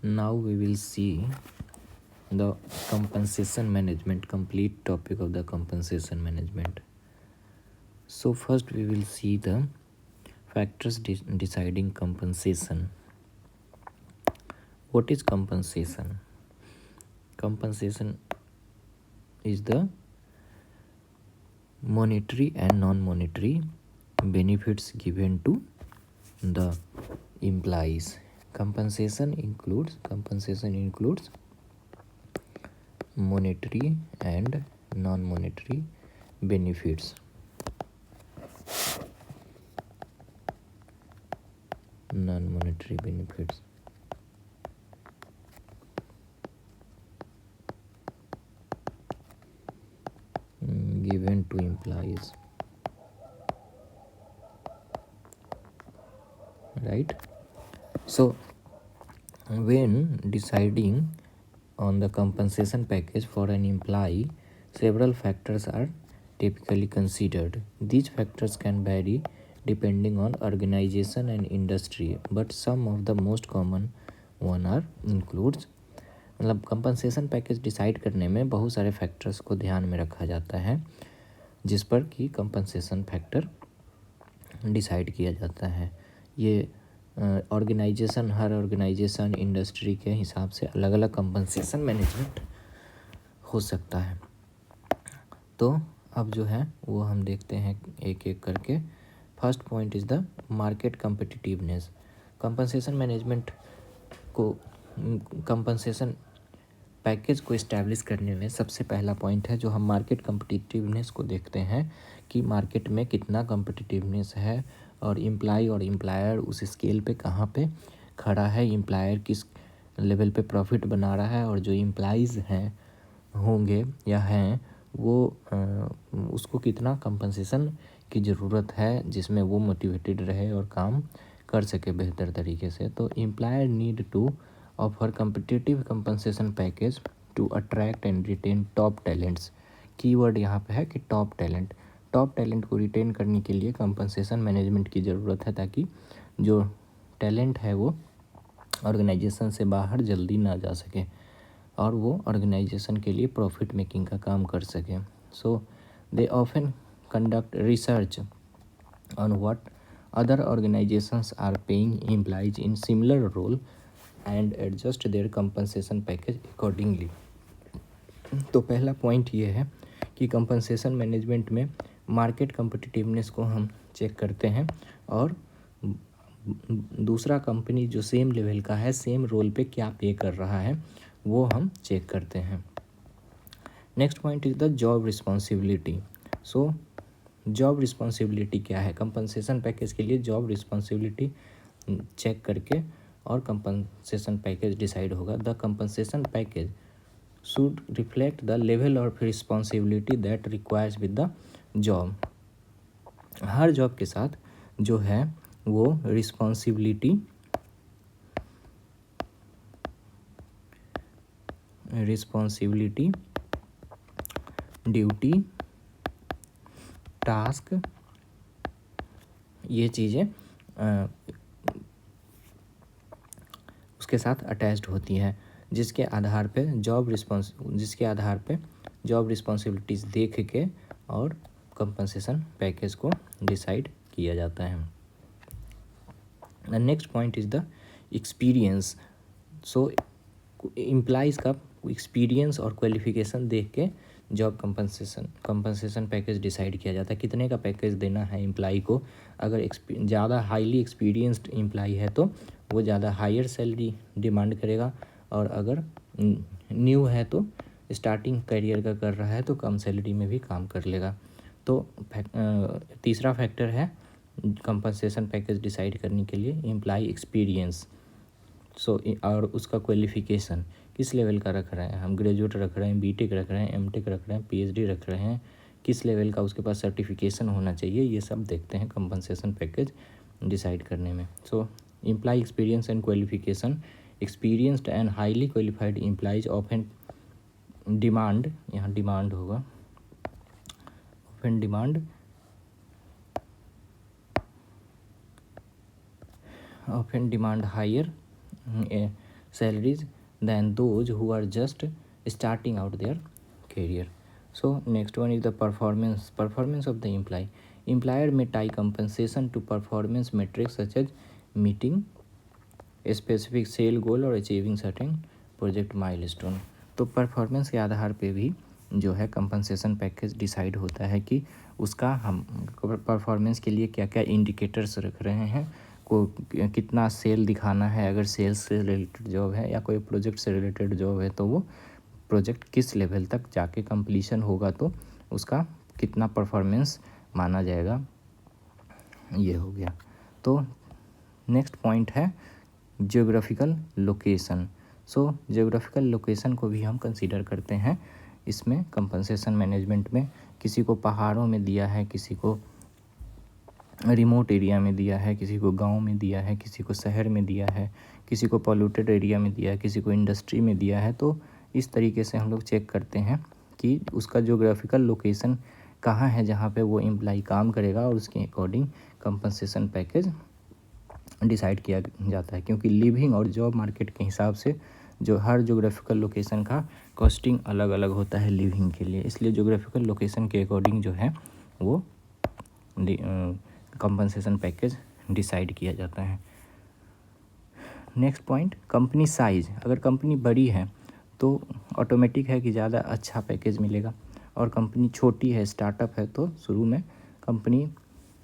Now we will see the compensation management, complete topic of the compensation management. So first we will see the factors deciding compensation. What is compensation? Compensation is the monetary and non-monetary benefits given to the employees. Compensation includes monetary and non-monetary benefits. Non-monetary benefits. Given to employees, right? So when deciding on the compensation package for an employee, several factors are typically considered. These factors can vary depending on organization and industry, but some of the most common one are includes, मतलब compensation package decide करने में बहुत सारे factors को ध्यान में रखा जाता है जिस पर कि कंपनसेशन फैक्टर डिसाइड किया जाता है। ये ऑर्गेनाइजेशन, हर ऑर्गेनाइजेशन इंडस्ट्री के हिसाब से अलग अलग कंपनसेशन मैनेजमेंट हो सकता है। तो अब जो है वो हम देखते हैं एक एक करके। First point is the market competitiveness. Compensation management को, कंपनसेशन पैकेज को इस्टेब्लिश करने में सबसे पहला पॉइंट है जो हम मार्केट कम्पिटिटिवनेस को देखते हैं कि मार्केट में कितना कम्पिटिटिवनेस है और एम्प्लॉय और एम्प्लायर उस स्केल पे कहाँ पे खड़ा है, एम्प्लायर किस लेवल पे प्रॉफिट बना रहा है और जो एम्प्लॉइज़ हैं होंगे या हैं वो उसको कितना कंपनसेशन की ज़रूरत है जिसमें वो मोटिवेटेड रहे और काम कर सके बेहतर तरीके से। तो employer need to offer competitive compensation package to attract and retain top talents. Keyword यहाँ पे है कि टॉप टैलेंट। टॉप टैलेंट को रिटेन करने के लिए कंपनसेशन मैनेजमेंट की ज़रूरत है ताकि जो टैलेंट है वो ऑर्गेनाइजेशन से बाहर जल्दी ना जा सके और वो ऑर्गेनाइजेशन के लिए प्रॉफिट मेकिंग का काम कर सके। So they often conduct research on what other organisations are paying employees in similar role and adjust their compensation package accordingly. तो पहला पॉइंट ये है कि कंपनसेशन मैनेजमेंट में मार्केट कम्पिटिटिवनेस को हम चेक करते हैं और दूसरा कंपनी जो सेम लेवल का है, सेम रोल पे क्या पे कर रहा है वो हम चेक करते हैं। Next point is the job responsibility. So job responsibility क्या है? कंपनसेशन पैकेज के लिए जॉब रिस्पॉन्सिबिलिटी चेक करके और कंपनसेशन पैकेज डिसाइड होगा। The compensation package should reflect the level of responsibility that requires with the job. Her job के साथ जो है वो रिस्पॉन्सिबिलिटी, ड्यूटी, टास्क, ये चीज़ें उसके साथ अटैच्ड होती हैं जिसके आधार पे जॉब रिस्पॉन्सिबिलिटीज़ देख के और कंपनसेशन पैकेज को डिसाइड किया जाता है। The next point is the experience. So employees का एक्सपीरियंस और क्वालिफिकेशन देख के जॉब कंपनसेशन पैकेज डिसाइड किया जाता है। कितने का पैकेज देना है एम्प्लॉय को। अगर ज़्यादा हाईली एक्सपीरियंस्ड एम्प्लॉय है तो वो ज़्यादा हायर सैलरी डिमांड करेगा और अगर न्यू है तो स्टार्टिंग करियर का कर रहा है तो कम सैलरी में भी काम कर लेगा। तो तीसरा फैक्टर है कंपनसेशन पैकेज डिसाइड करने के लिए एम्प्लॉय एक्सपीरियंस। सो और उसका क्वालिफिकेशन किस लेवल का रख रहे हैं, हम ग्रेजुएट रख रहे हैं, बीटेक रख रहे हैं, एमटेक रख रहे हैं, पीएचडी रख रहे हैं, किस लेवल का उसके पास सर्टिफिकेशन होना चाहिए, ये सब देखते हैं कंपनसेशन पैकेज डिसाइड करने में। So employee experience and qualification. Experienced and highly qualified employees often demand, यहाँ डिमांड होगा, often demand higher salaries than those who are just starting out their career. So next one is the performance of the employee. Employer may tie compensation to performance metrics such as meeting a specific sale goal और achieving certain project milestone. तो performance के आधार पे भी जो है compensation package decide होता है कि उसका हम परफॉर्मेंस के लिए क्या क्या इंडिकेटर्स रख रहे हैं, को कितना सेल दिखाना है. अगर सेल्स से रिलेटेड जॉब है या कोई प्रोजेक्ट से रिलेटेड जॉब है तो वो प्रोजेक्ट किस लेवल तक जाके कंप्लीशन होगा तो उसका कितना परफॉर्मेंस माना जाएगा. ये हो गया. तो नेक्स्ट पॉइंट है जियोग्राफिकल लोकेशन. सो जियोग्राफिकल लोकेशन को भी हम कंसीडर करते हैं इसमें कंपनसेशन मैनेजमेंट में. किसी को पहाड़ों में दिया है, किसी को रिमोट एरिया में दिया है, किसी को गांव में दिया है, किसी को शहर में दिया है, किसी को पॉल्यूटेड एरिया में दिया है, किसी को इंडस्ट्री में दिया है. तो इस तरीके से हम लोग चेक करते हैं कि उसका जियोग्राफिकल लोकेशन कहाँ है जहाँ पे वो एम्प्लॉय काम करेगा और उसके अकॉर्डिंग कंपनसेशन पैकेज डिसाइड किया जाता है. क्योंकि लिविंग और जॉब मार्केट के हिसाब से जो हर जोग्राफिकल लोकेशन का कॉस्टिंग अलग अलग होता है लिविंग के लिए, इसलिए जोग्राफिकल लोकेशन के अकॉर्डिंग जो है वो कंपनसेशन पैकेज डिसाइड किया जाता है. Next point company size. अगर कंपनी बड़ी है तो ऑटोमेटिक है कि ज़्यादा अच्छा पैकेज मिलेगा, और कंपनी छोटी है, स्टार्टअप है, तो शुरू में कंपनी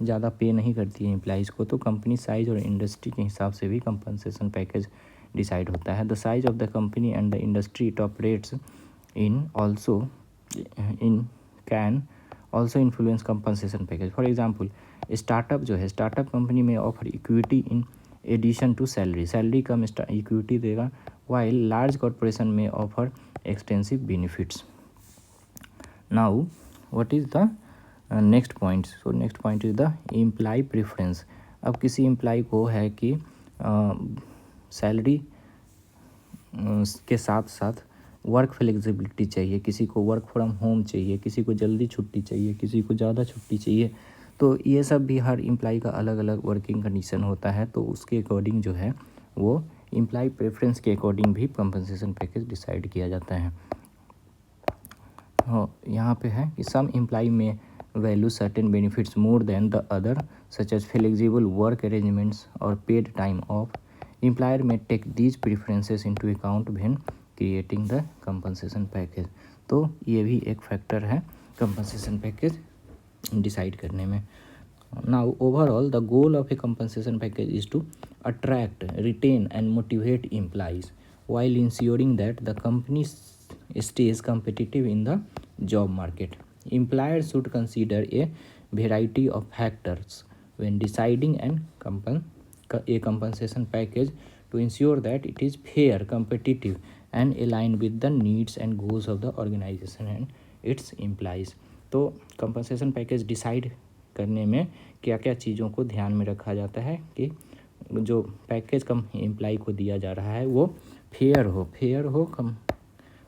ज़्यादा पे नहीं करती है एम्प्लॉइज़ को. तो कंपनी साइज और इंडस्ट्री के हिसाब से भी कंपनसेशन पैकेज डिसाइड होता है. The size of the company and the industry it operates in also in can also influence compensation package. For example startup जो है, स्टार्टअप कंपनी में offer equity in addition to salary कम equity देगा, while large corporation में offer extensive benefits. Now what is the next point. So next point is the employee preference. अब किसी employ को है कि सैलरी के साथ साथ वर्क फ्लेक्सिबिलिटी चाहिए, किसी को वर्क फ्रॉम होम चाहिए, किसी को जल्दी छुट्टी चाहिए, किसी को ज़्यादा छुट्टी चाहिए. तो ये सब भी हर एम्प्लॉय का अलग अलग वर्किंग कंडीशन होता है. तो उसके अकॉर्डिंग जो है वो एम्प्लॉय प्रेफरेंस के अकॉर्डिंग भी कंपनसेशन पैकेज डिसाइड किया जाता है. यहाँ पे है कि सम एम्प्लॉय में value certain benefits more than the other, such as flexible work arrangements or paid time off. Employer may take these preferences into account when creating the compensation package. तो ये भी एक फैक्टर है compensation package डिसाइड करने में. Now overall the goal of a compensation package is to attract, retain and motivate employees while ensuring that the company stays competitive in the job market. Employers should consider a variety of factors when deciding a compensation package to ensure that it is fair, competitive and aligned with the needs and goals of the organization and its employees. तो compensation package decide करने में क्या क्या चीज़ों को ध्यान में रखा जाता है कि जो पैकेज कम एम्प्लॉय को दिया जा रहा है वो फेयर हो कम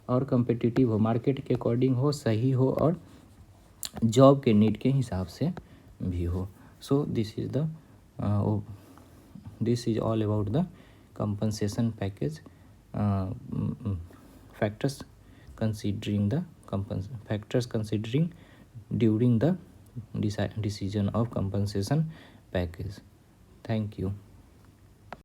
और कम्पिटिटिव हो, मार्केट के अकॉर्डिंग हो, सही हो और जॉब के नीड के हिसाब से भी हो. So this is all about the compensation package factors considering during the decision of compensation package. Thank you.